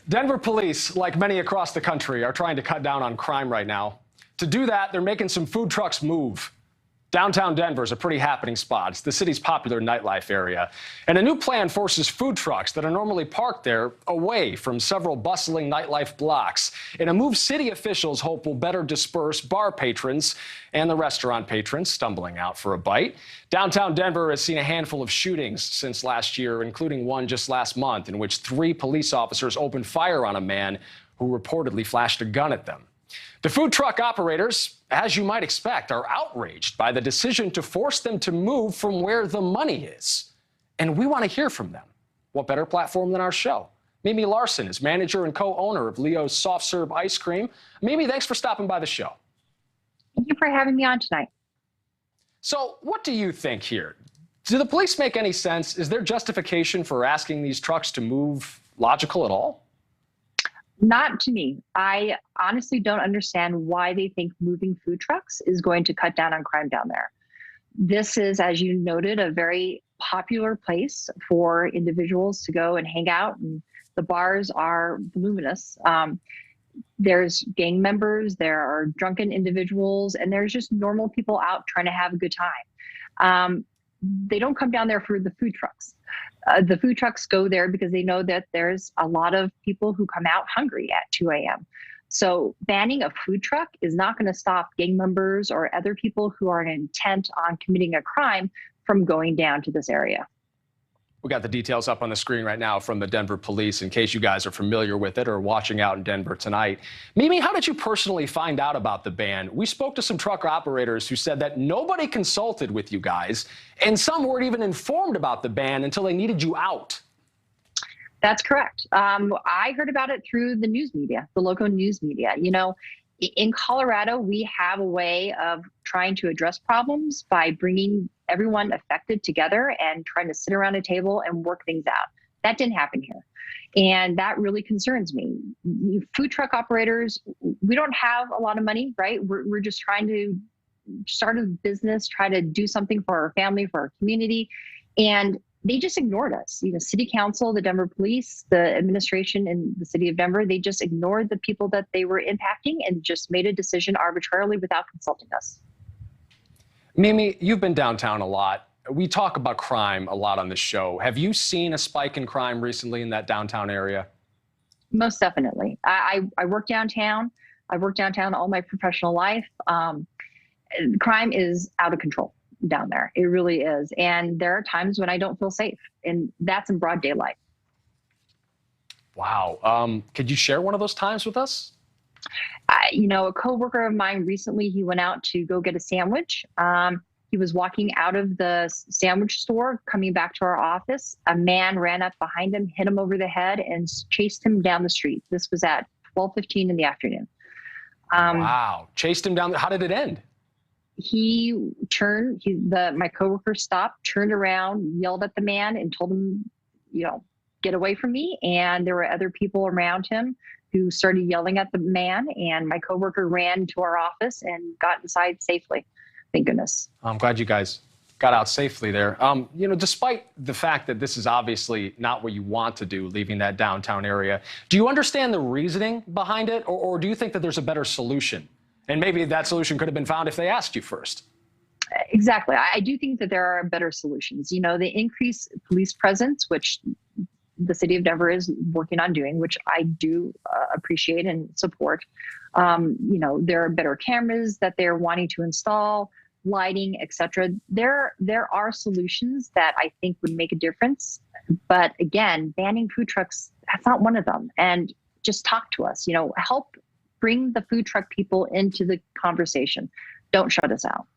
Denver police, like many across the country, are trying to cut down on crime right now. To do that, they're making some food trucks move. Downtown Denver is a pretty happening spot. It's the city's popular nightlife area. And a new plan forces food trucks that are normally parked there away from several bustling nightlife blocks. In a move city officials hope will better disperse bar patrons and the restaurant patrons stumbling out for a bite. Downtown Denver has seen a handful of shootings since last year, including one just last month in which 3 police officers opened fire on a man who reportedly flashed a gun at them. The food truck operators, as you might expect, are outraged by the decision to force them to move from where the money is. And we want to hear from them. What better platform than our show? Mimi Larsen is manager and co-owner of Leo's Soft Serve Ice Cream. Mimi, thanks for stopping by the show. Thank you for having me on tonight. So what do you think here? Do the police make any sense? Is their justification for asking these trucks to move logical at all? Not to me. I honestly don't understand why they think moving food trucks is going to cut down on crime down there. This is, as you noted, a very popular place for individuals to go and hang out, and the bars are voluminous. There's gang members, there are drunken individuals, and there's just normal people out trying to have a good time. They don't come down there for the food trucks. The food trucks go there because they know that there's a lot of people who come out hungry at 2 a.m. So banning a food truck is not going to stop gang members or other people who are intent on committing a crime from going down to this area. We got the details up on the screen right now from the Denver police in case you guys are familiar with it or watching out in Denver tonight. Mimi, how did you personally find out about the ban? We spoke to some truck operators who said that nobody consulted with you guys, and some weren't even informed about the ban until they needed you out. That's correct. I heard about it through the news media, the local news media. You know, in Colorado, we have a way of trying to address problems by bringing everyone affected together and trying to sit around a table and work things out. That didn't happen here. And that really concerns me. Food truck operators, we don't have a lot of money, right? We're just trying to start a business, try to do something for our family, for our community. And they just ignored us. You know, city council, the Denver police, the administration in the city of Denver, they just ignored the people that they were impacting and just made a decision arbitrarily without consulting us. Mimi, you've been downtown a lot. We talk about crime a lot on this show. Have you seen a spike in crime recently in that downtown area? Most definitely. I work downtown. I've worked downtown all my professional life. Crime is out of control down there. It really is. And there are times when I don't feel safe, and that's in broad daylight. Wow. Could you share one of those times with us? You know, a coworker of mine recently, he went out to go get a sandwich. He was walking out of the sandwich store, coming back to our office. A man ran up behind him, hit him over the head, and chased him down the street. This was at 12:15 in the afternoon. Wow. Chased him down. How did it end? He turned, my coworker stopped, turned around, yelled at the man and told him, you know, get away from me. And there were other people around him who started yelling at the man, and my coworker ran to our office and got inside safely. Thank goodness. I'm glad you guys got out safely there. You know, despite the fact that this is obviously not what you want to do, leaving that downtown area, do you understand the reasoning behind it, or do you think that there's a better solution? And maybe that solution could have been found if they asked you first. Exactly. I do think that there are better solutions. You know, the increased police presence, which the city of Denver is working on doing, which I do appreciate and support. You know, there are better cameras that they're wanting to install, lighting, etc. There are solutions that I think would make a difference. But again, banning food trucks, that's not one of them. And just talk to us, you know, help bring the food truck people into the conversation. Don't shut us out.